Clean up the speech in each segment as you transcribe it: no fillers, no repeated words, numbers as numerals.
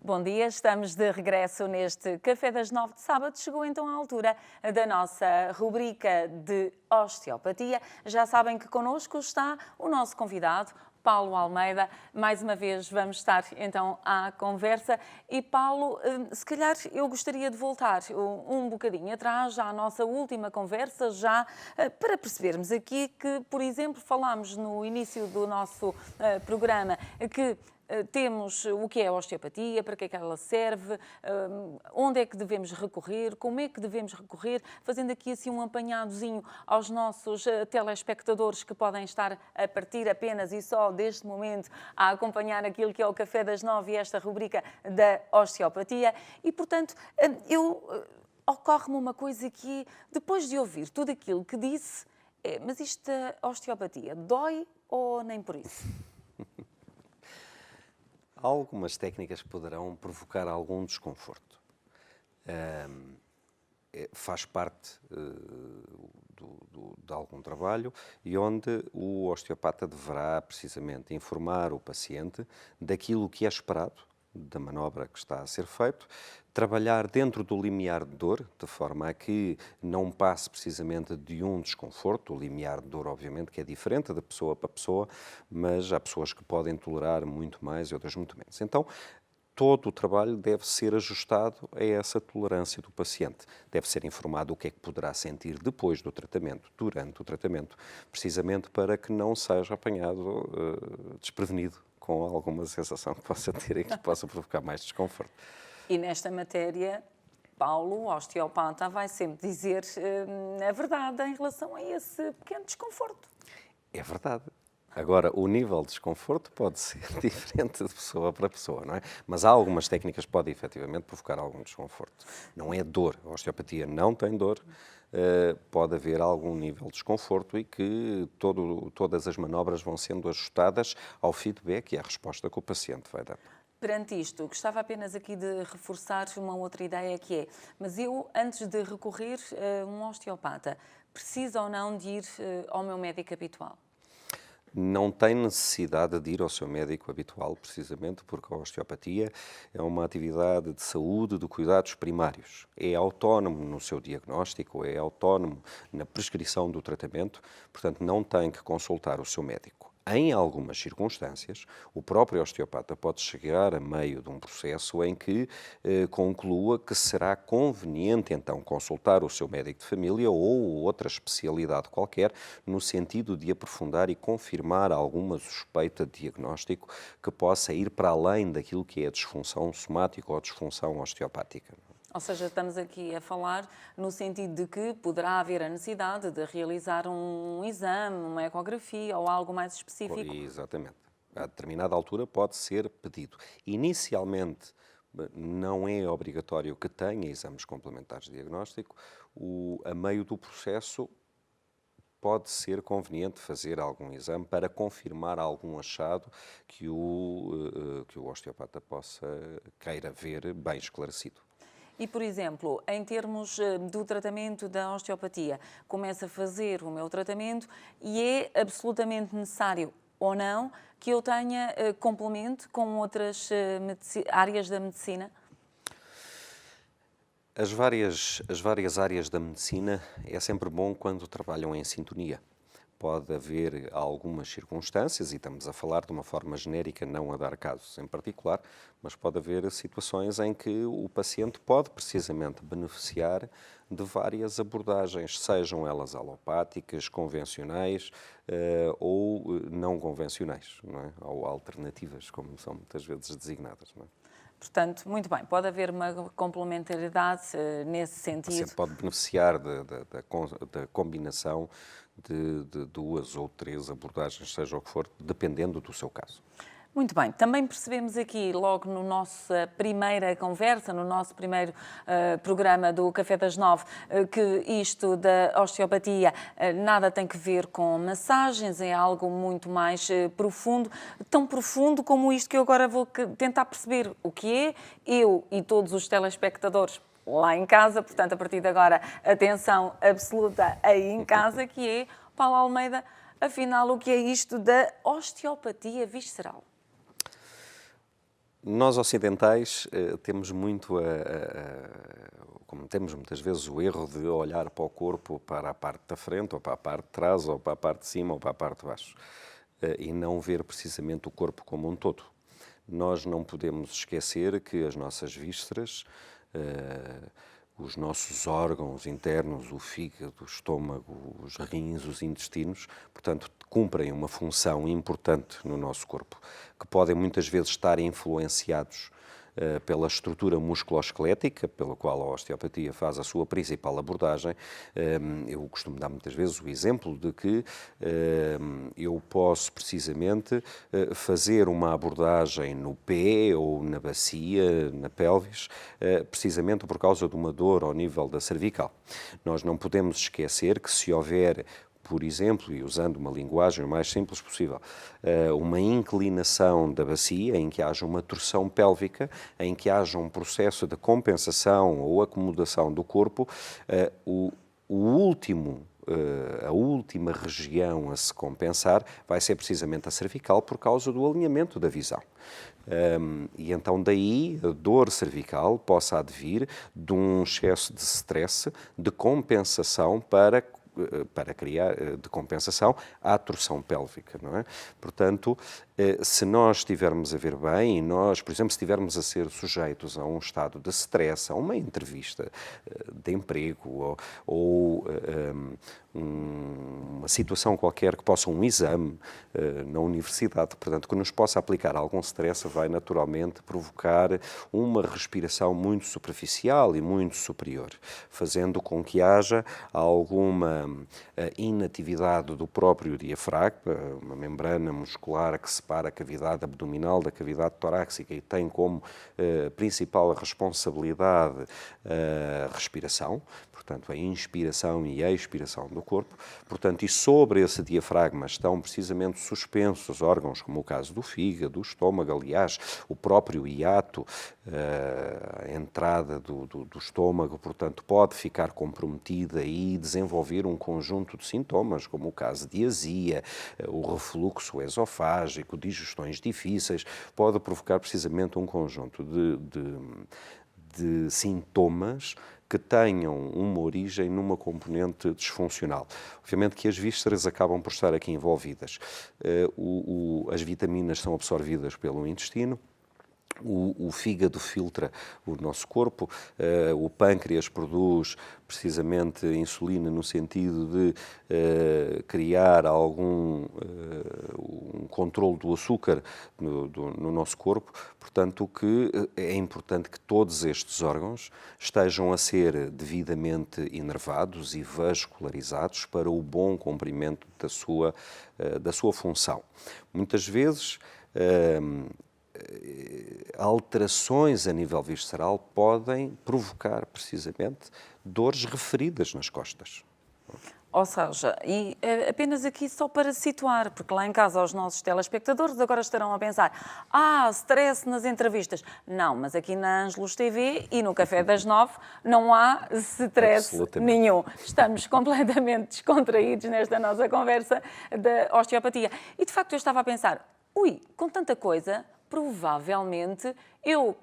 Bom dia, estamos de regresso neste Café das 9 de sábado. Chegou então a altura da nossa rubrica de osteopatia. Já sabem que connosco está o nosso convidado, Paulo Almeida. Mais uma vez vamos estar então à conversa. E Paulo, se calhar eu gostaria de voltar um bocadinho atrás à nossa última conversa, já para percebermos aqui que, por exemplo, falámos no início do nosso programa que temos o que é a osteopatia, para que é que ela serve, onde é que devemos recorrer, como é que devemos recorrer, fazendo aqui assim um apanhadozinho aos nossos telespectadores que podem estar a partir apenas e só deste momento a acompanhar aquilo que é o Café das 9 e esta rubrica da osteopatia. E, portanto, ocorre-me uma coisa que, depois de ouvir tudo aquilo que disse, mas isto da osteopatia dói ou nem por isso? Algumas técnicas poderão provocar algum desconforto. Faz parte de algum trabalho e onde o osteopata deverá precisamente informar o paciente daquilo que é esperado, da manobra que está a ser feito, trabalhar dentro do limiar de dor, de forma a que não passe precisamente de um desconforto. O limiar de dor, obviamente, que é diferente de pessoa para pessoa, mas há pessoas que podem tolerar muito mais e outras muito menos. Então, todo o trabalho deve ser ajustado a essa tolerância do paciente. Deve ser informado o que é que poderá sentir depois do tratamento, durante o tratamento, precisamente para que não seja apanhado desprevenido com alguma sensação que possa ter e que possa provocar mais desconforto. E nesta matéria, Paulo, o osteopata, vai sempre dizer a verdade em relação a esse pequeno desconforto. É verdade. Agora, o nível de desconforto pode ser diferente de pessoa para pessoa, não é? Mas há algumas técnicas que podem efetivamente provocar algum desconforto. Não é dor. A osteopatia não tem dor. Pode haver algum nível de desconforto e que todas as manobras vão sendo ajustadas ao feedback e à resposta que o paciente vai dar. Perante isto, gostava apenas aqui de reforçar uma outra ideia que é, mas eu, antes de recorrer a um osteopata, preciso ou não de ir ao meu médico habitual? Não tem necessidade de ir ao seu médico habitual, precisamente porque a osteopatia é uma atividade de saúde, de cuidados primários. É autónomo no seu diagnóstico, é autónomo na prescrição do tratamento, portanto não tem que consultar o seu médico. Em algumas circunstâncias, o próprio osteopata pode chegar a meio de um processo em que conclua que será conveniente então consultar o seu médico de família ou outra especialidade qualquer, no sentido de aprofundar e confirmar alguma suspeita de diagnóstico que possa ir para além daquilo que é a disfunção somática ou a disfunção osteopática. Ou seja, estamos aqui a falar no sentido de que poderá haver a necessidade de realizar um exame, uma ecografia ou algo mais específico. Exatamente. A determinada altura pode ser pedido. Inicialmente, não é obrigatório que tenha exames complementares de diagnóstico. A meio do processo, pode ser conveniente fazer algum exame para confirmar algum achado que o osteopata queira ver bem esclarecido. E, por exemplo, em termos do tratamento da osteopatia, começo a fazer o meu tratamento e é absolutamente necessário ou não que eu tenha complemento com outras áreas da medicina? As várias áreas da medicina é sempre bom quando trabalham em sintonia. Pode haver algumas circunstâncias, e estamos a falar de uma forma genérica, não a dar casos em particular, mas pode haver situações em que o paciente pode precisamente beneficiar de várias abordagens, sejam elas alopáticas, convencionais ou não convencionais, não é? Ou alternativas, como são muitas vezes designadas, não é? Portanto, muito bem, pode haver uma complementaridade nesse sentido. O paciente pode beneficiar da combinação de duas ou três abordagens, seja o que for, dependendo do seu caso. Muito bem, também percebemos aqui, logo na nossa primeira conversa, no nosso primeiro programa do Café das 9, que isto da osteopatia nada tem que ver com massagens, é algo muito mais profundo, tão profundo como isto que eu agora vou tentar perceber o que é, eu e todos os telespectadores lá em casa, portanto, a partir de agora, atenção absoluta aí em casa, que é, Paulo Almeida, afinal, o que é isto da osteopatia visceral? Nós ocidentais temos muito cometemos muitas vezes o erro de olhar para o corpo, para a parte da frente, ou para a parte de trás, ou para a parte de cima, ou para a parte de baixo, e não ver precisamente o corpo como um todo. Nós não podemos esquecer que as nossas vísceras, os nossos órgãos internos, o fígado, o estômago, os rins, os intestinos, portanto, cumprem uma função importante no nosso corpo, que podem muitas vezes estar influenciados pela estrutura musculoesquelética, pela qual a osteopatia faz a sua principal abordagem. Eu costumo dar muitas vezes o exemplo de que eu posso precisamente fazer uma abordagem no pé ou na bacia, na pelvis, precisamente por causa de uma dor ao nível da cervical. Nós não podemos esquecer que se houver, por exemplo, e usando uma linguagem o mais simples possível, uma inclinação da bacia, em que haja uma torção pélvica, em que haja um processo de compensação ou acomodação do corpo, a última região a se compensar vai ser precisamente a cervical por causa do alinhamento da visão. E então daí a dor cervical possa advir de um excesso de stress, de compensação para criar, de compensação, à torção pélvica, não é? Portanto, se nós estivermos a ver bem, e nós, por exemplo, se estivermos a ser sujeitos a um estado de stress, a uma entrevista de emprego ou uma situação qualquer que possa, um exame na universidade, portanto, que nos possa aplicar algum stress, vai naturalmente provocar uma respiração muito superficial e muito superior, fazendo com que haja alguma inatividade do próprio diafragma, uma membrana muscular que separa a cavidade abdominal da cavidade torácica e tem como principal responsabilidade a respiração, portanto, a inspiração e a expiração do corpo. Portanto, e sobre esse diafragma estão precisamente suspensos órgãos, como o caso do fígado, do estômago, aliás, o próprio hiato, a entrada do estômago, portanto, pode ficar comprometida e desenvolver um conjunto de sintomas, como o caso de azia, o refluxo esofágico, digestões difíceis, pode provocar precisamente um conjunto de sintomas que tenham uma origem numa componente disfuncional. Obviamente que as vísceras acabam por estar aqui envolvidas. As vitaminas são absorvidas pelo intestino, o fígado filtra o nosso corpo, o pâncreas produz precisamente insulina no sentido de criar um controle do açúcar no nosso corpo, portanto que é importante que todos estes órgãos estejam a ser devidamente inervados e vascularizados para o bom cumprimento da sua função. Muitas vezes alterações a nível visceral podem provocar precisamente dores referidas nas costas. Ou seja, e apenas aqui só para situar, porque lá em casa os nossos telespectadores agora estarão a pensar: stress nas entrevistas. Não, mas aqui na Ângelos TV e no Café das 9 não há stress nenhum. Estamos completamente descontraídos nesta nossa conversa da osteopatia. E de facto eu estava a pensar, com tanta coisa, provavelmente eu,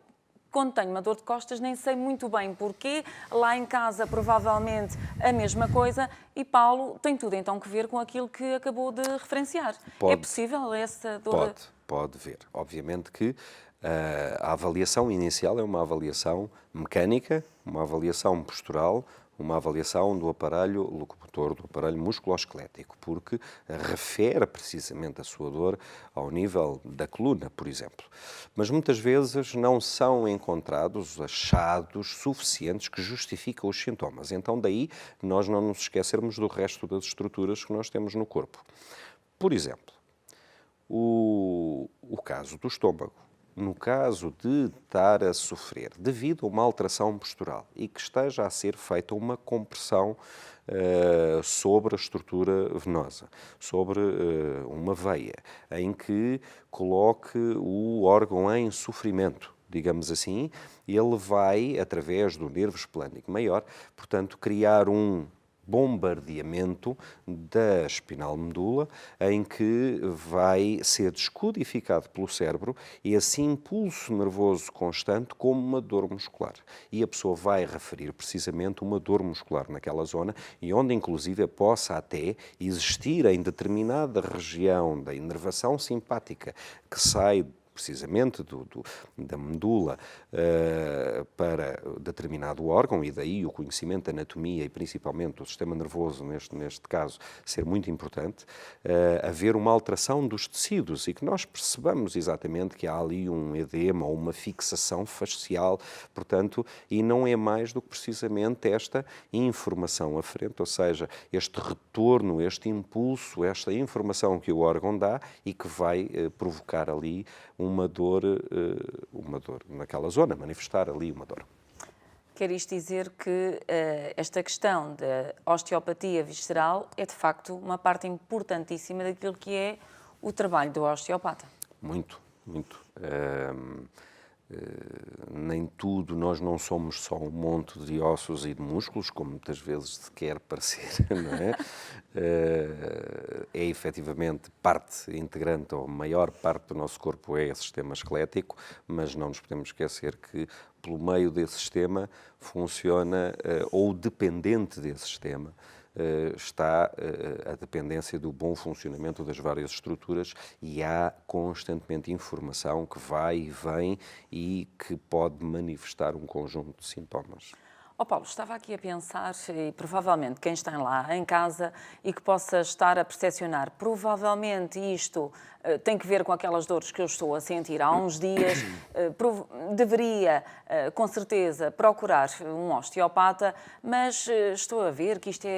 quando tenho uma dor de costas, nem sei muito bem porquê. Lá em casa, provavelmente, a mesma coisa. E Paulo tem tudo então que ver com aquilo que acabou de referenciar. É possível essa dor? Pode ver. Obviamente que a avaliação inicial é uma avaliação mecânica, uma avaliação postural, uma avaliação do aparelho locomotor, do aparelho musculoesquelético, porque refere precisamente a sua dor ao nível da coluna, por exemplo. Mas muitas vezes não são encontrados achados suficientes que justificam os sintomas. Então daí nós não nos esquecermos do resto das estruturas que nós temos no corpo. Por exemplo, o caso do estômago. No caso de estar a sofrer devido a uma alteração postural e que esteja a ser feita uma compressão sobre a estrutura venosa, sobre uma veia, em que coloque o órgão em sofrimento, digamos assim, ele vai, através do nervo esplênico maior, portanto, criar um bombardeamento da espinal medula, em que vai ser descodificado pelo cérebro esse impulso nervoso constante como uma dor muscular. E a pessoa vai referir precisamente uma dor muscular naquela zona e onde inclusive possa até existir em determinada região da inervação simpática que sai precisamente da medula para determinado órgão, e daí o conhecimento da anatomia e principalmente do sistema nervoso, neste caso, ser muito importante, haver uma alteração dos tecidos e que nós percebamos exatamente que há ali um edema ou uma fixação facial, portanto, e não é mais do que precisamente esta informação aferente, ou seja, este retorno, este impulso, esta informação que o órgão dá e que vai provocar ali uma dor naquela zona, manifestar ali uma dor. Quer isto dizer que esta questão da osteopatia visceral é, de facto, uma parte importantíssima daquilo que é o trabalho do osteopata? Muito, muito. Nem tudo, nós não somos só um monte de ossos e de músculos, como muitas vezes se quer parecer, não é? É efetivamente parte integrante, ou a maior parte do nosso corpo é o sistema esquelético, mas não nos podemos esquecer que pelo meio desse sistema funciona, ou dependente desse sistema, está a dependência do bom funcionamento das várias estruturas e há constantemente informação que vai e vem e que pode manifestar um conjunto de sintomas. Paulo, estava aqui a pensar, e provavelmente quem está lá em casa e que possa estar a percepcionar, provavelmente isto tem que ver com aquelas dores que eu estou a sentir há uns dias, deveria, com certeza, procurar um osteopata, mas estou a ver que isto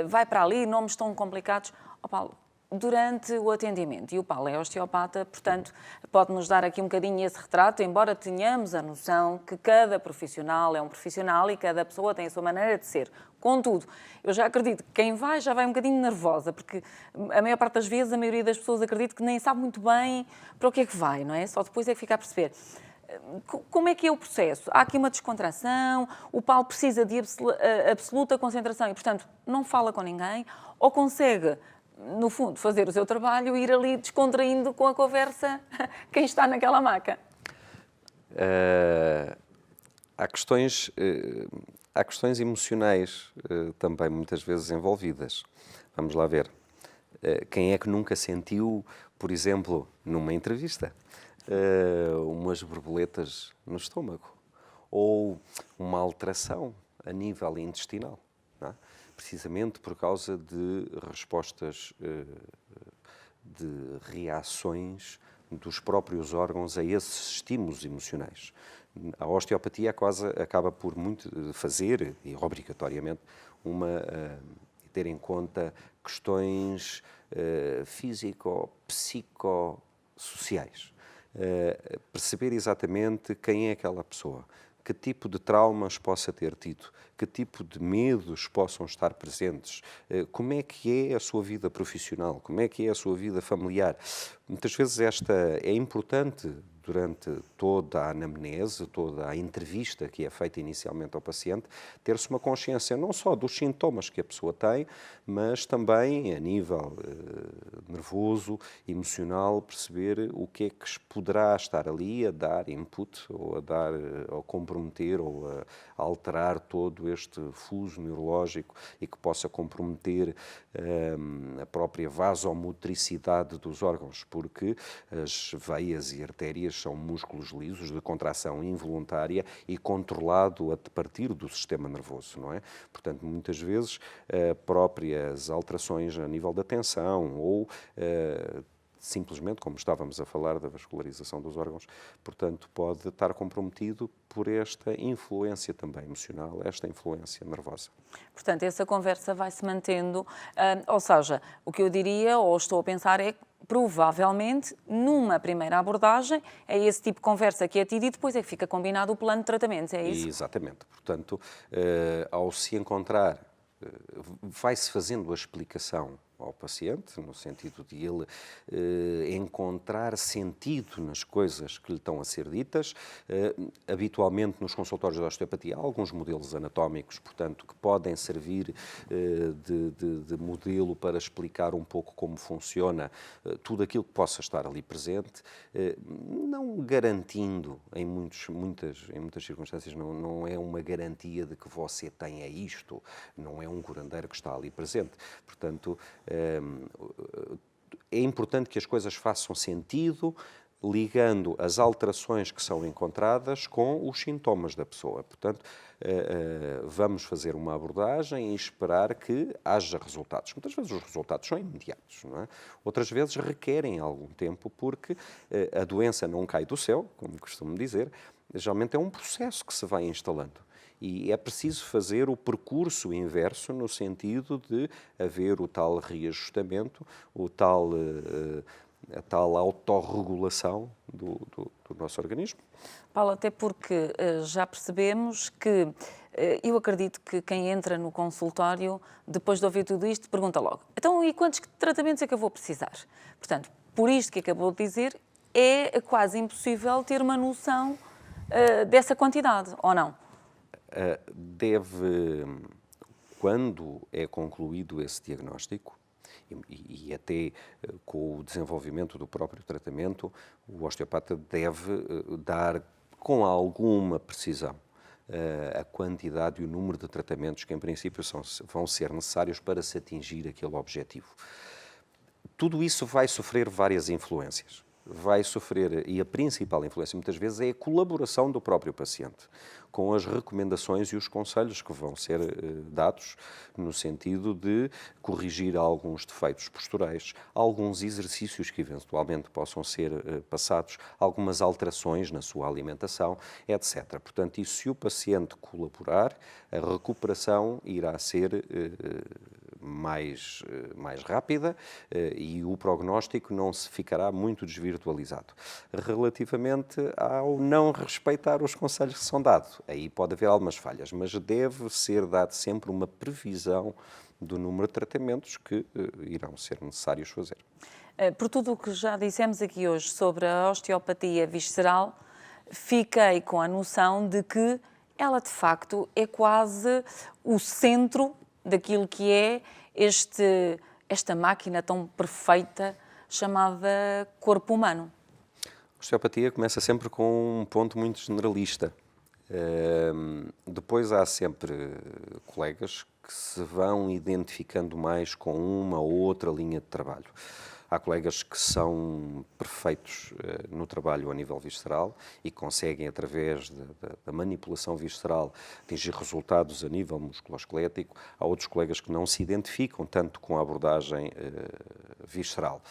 vai para ali, nomes tão complicados. Paulo, durante o atendimento, e o Paulo é osteopata, portanto, pode-nos dar aqui um bocadinho esse retrato, embora tenhamos a noção que cada profissional é um profissional e cada pessoa tem a sua maneira de ser. Contudo, eu já acredito que quem vai já vai um bocadinho nervosa, porque a maior parte das vezes, a maioria das pessoas acredito que nem sabe muito bem para o que é que vai, não é? Só depois é que fica a perceber. Como é que é o processo? Há aqui uma descontração, o Paulo precisa de absoluta concentração e, portanto, não fala com ninguém, ou consegue, no fundo, fazer o seu trabalho e ir ali descontraindo com a conversa quem está naquela maca? Há questões emocionais também muitas vezes envolvidas. Vamos lá ver. Quem é que nunca sentiu, por exemplo, numa entrevista, umas borboletas no estômago ou uma alteração a nível intestinal, não é? Precisamente por causa de respostas, de reações dos próprios órgãos a esses estímulos emocionais. A osteopatia acaba por muito fazer, e obrigatoriamente, ter em conta questões físico-psicossociais. Perceber exatamente quem é aquela pessoa, que tipo de traumas possa ter tido, que tipo de medos possam estar presentes, como é que é a sua vida profissional, como é que é a sua vida familiar. Muitas vezes esta é importante durante toda a anamnese, toda a entrevista que é feita inicialmente ao paciente, ter-se uma consciência não só dos sintomas que a pessoa tem, mas também a nível nervoso, emocional, perceber o que é que poderá estar ali a dar input, ou a dar, ou comprometer, ou a alterar todo este fuso neurológico e que possa comprometer a própria vasomotricidade dos órgãos, porque as veias e artérias são músculos lisos de contração involuntária e controlado a partir do sistema nervoso, não é? Portanto, muitas vezes próprias alterações a nível da tensão ou simplesmente, como estávamos a falar da vascularização dos órgãos, portanto, pode estar comprometido por esta influência também emocional, esta influência nervosa. Portanto, essa conversa vai se mantendo, ou seja, o que eu diria, ou estou a pensar, é que provavelmente, numa primeira abordagem, é esse tipo de conversa que é tido e depois é que fica combinado o plano de tratamentos, é isso? Exatamente. Portanto, ao se encontrar, vai-se fazendo a explicação ao paciente, no sentido de ele encontrar sentido nas coisas que lhe estão a ser ditas. Habitualmente, nos consultórios de osteopatia, há alguns modelos anatómicos, portanto, que podem servir de modelo para explicar um pouco como funciona tudo aquilo que possa estar ali presente, não garantindo, em muitas circunstâncias, não é uma garantia de que você tenha isto, não é um curandeiro que está ali presente. Portanto, é importante que as coisas façam sentido, ligando as alterações que são encontradas com os sintomas da pessoa. Portanto, vamos fazer uma abordagem e esperar que haja resultados. Muitas vezes os resultados são imediatos, não é? Outras vezes requerem algum tempo, porque a doença não cai do céu, como costumo dizer, geralmente é um processo que se vai instalando. E é preciso fazer o percurso inverso, no sentido de haver o tal reajustamento, a tal autorregulação do nosso organismo. Paulo, até porque já percebemos que eu acredito que quem entra no consultório, depois de ouvir tudo isto, pergunta logo: então, e quantos tratamentos é que eu vou precisar? Portanto, por isto que acabou de dizer, é quase impossível ter uma noção dessa quantidade, ou não? Quando é concluído esse diagnóstico, e até com o desenvolvimento do próprio tratamento, o osteopata deve dar com alguma precisão a quantidade e o número de tratamentos que, em princípio, vão ser necessários para se atingir aquele objetivo. Tudo isso vai sofrer várias influências. Vai sofrer, e a principal influência muitas vezes é a colaboração do próprio paciente com as recomendações e os conselhos que vão ser dados no sentido de corrigir alguns defeitos posturais, alguns exercícios que eventualmente possam ser passados, algumas alterações na sua alimentação, etc. Portanto, e se o paciente colaborar, a recuperação irá ser mais rápida e o prognóstico não se ficará muito desvirtualizado. Relativamente ao não respeitar os conselhos que são dados, aí pode haver algumas falhas, mas deve ser dado sempre uma previsão do número de tratamentos que irão ser necessários fazer. Por tudo o que já dissemos aqui hoje sobre a osteopatia visceral, fiquei com a noção de que ela, de facto, é quase o centro daquilo que é esta máquina tão perfeita chamada corpo humano. A osteopatia começa sempre com um ponto muito generalista. Depois há sempre colegas que se vão identificando mais com uma ou outra linha de trabalho. Há colegas que são perfeitos no trabalho a nível visceral e conseguem, através da manipulação visceral, atingir resultados a nível musculoesquelético. Há outros colegas que não se identificam tanto com a abordagem visceral.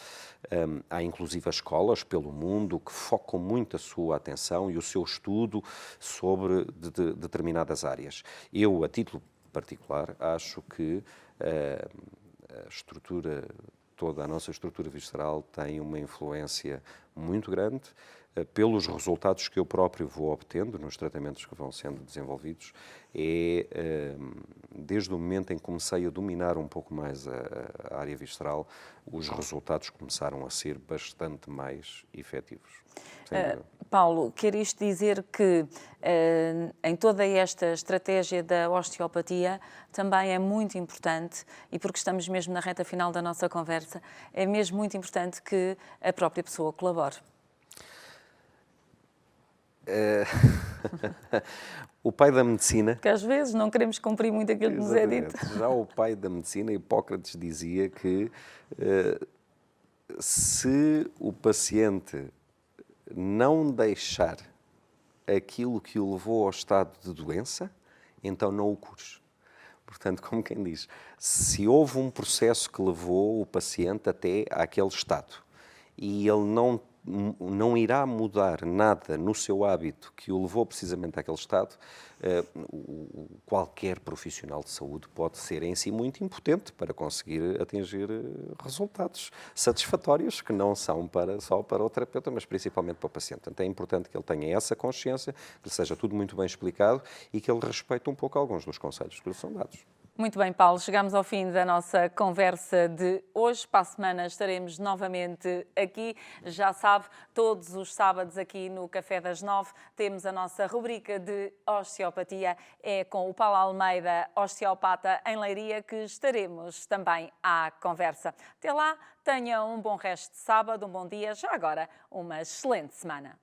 Há inclusive as escolas pelo mundo que focam muito a sua atenção e o seu estudo sobre determinadas áreas. Eu, a título particular, acho que a estrutura, toda a nossa estrutura visceral tem uma influência muito grande pelos resultados que eu próprio vou obtendo nos tratamentos que vão sendo desenvolvidos. Desde o momento em que comecei a dominar um pouco mais a área visceral, os resultados começaram a ser bastante mais efetivos. Paulo, quer isto dizer que em toda esta estratégia da osteopatia também é muito importante, e porque estamos mesmo na reta final da nossa conversa, é mesmo muito importante que a própria pessoa colabore. O pai da medicina... Porque às vezes não queremos cumprir muito aquilo que nos é dito. Já o pai da medicina, Hipócrates, dizia que se o paciente não deixar aquilo que o levou ao estado de doença, então não o cures. Portanto, como quem diz, se houve um processo que levou o paciente até àquele estado e ele não irá mudar nada no seu hábito que o levou precisamente àquele estado, qualquer profissional de saúde pode ser em si muito impotente para conseguir atingir resultados satisfatórios que não são só para o terapeuta, mas principalmente para o paciente. Portanto, é importante que ele tenha essa consciência, que lhe seja tudo muito bem explicado e que ele respeite um pouco alguns dos conselhos que lhe são dados. Muito bem, Paulo, chegamos ao fim da nossa conversa de hoje. Para a semana estaremos novamente aqui. Já sabe, todos os sábados aqui no Café das 9 temos a nossa rubrica de osteopatia. É com o Paulo Almeida, osteopata em Leiria, que estaremos também à conversa. Até lá, tenha um bom resto de sábado, um bom dia, já agora uma excelente semana.